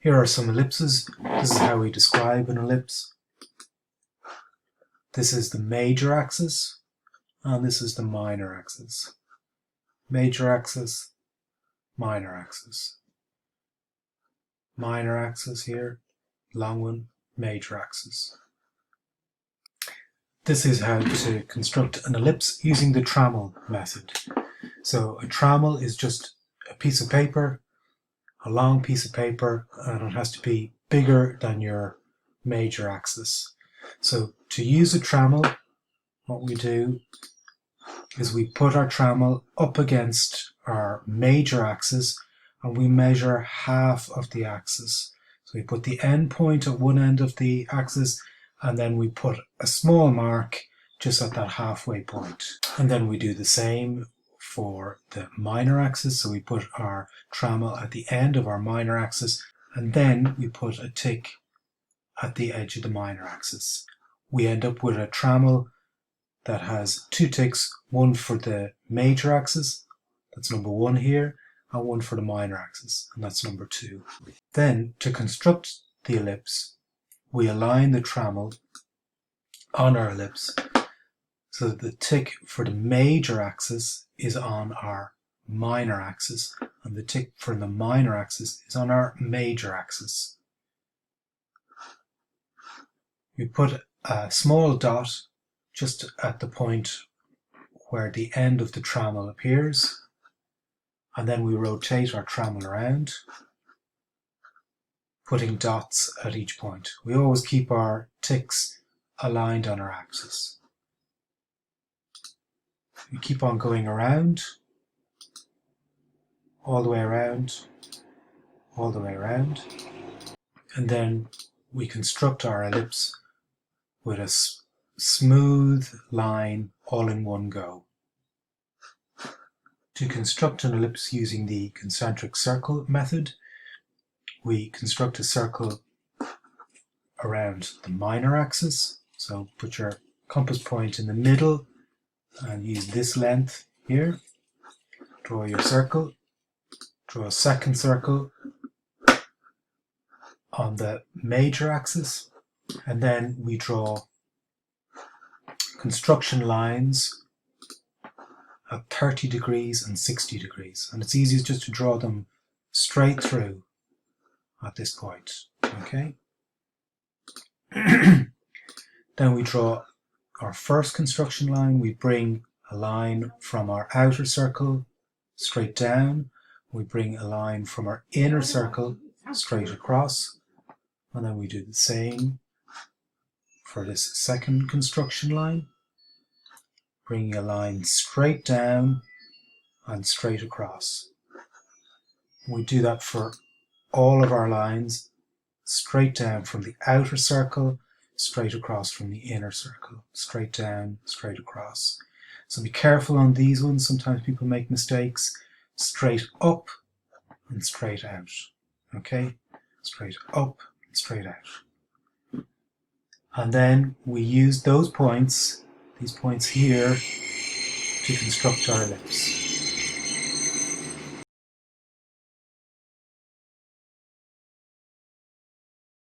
Here are some ellipses. This is how we describe an ellipse. This is the major axis, and this is the minor axis. Major axis, minor axis. Minor axis here, long one, major axis. This is how to construct an ellipse using the Trammel method. So a Trammel is just a piece of paper, a long piece of paper, and it has to be bigger than your major axis. So to use a Trammel, what we do is we put our Trammel up against our major axis and we measure half of the axis. So we put the end point at one end of the axis and then we put a small mark just at that halfway point. And then we do the same for the minor axis. So we put our Trammel at the end of our minor axis and then we put a tick at the edge of the minor axis. We end up with a Trammel that has two ticks, one for the major axis, that's number 1 here, and one for the minor axis, and that's number 2. Then, to construct the ellipse, we align the Trammel on our ellipse so that the tick for the major axis is on our minor axis, and the tick for the minor axis is on our major axis. We put a small dot just at the point where the end of the Trammel appears, and then we rotate our Trammel around, putting dots at each point. We always keep our ticks aligned on our axis. We keep on going around, all the way around, all the way around, and then we construct our ellipse with a smooth line all in one go. To construct an ellipse using the concentric circle method, we construct a circle around the minor axis. So put your compass point in the middle and use this length here. Draw your circle. Draw a second circle on the major axis, and then we draw construction lines at 30 degrees and 60 degrees, and it's easiest just to draw them straight through at this point. Okay. Then we draw our first construction line. We bring a line from our outer circle straight down. We bring a line from our inner circle straight across, and then we do the same for this second construction line, bringing a line straight down and straight across. We do that for all of our lines, straight down from the outer circle, straight across from the inner circle, straight down, straight across. So be careful on these ones, sometimes people make mistakes. Straight up and straight out. Okay? Straight up and straight out. And then we use those points, these points here, to construct our ellipse.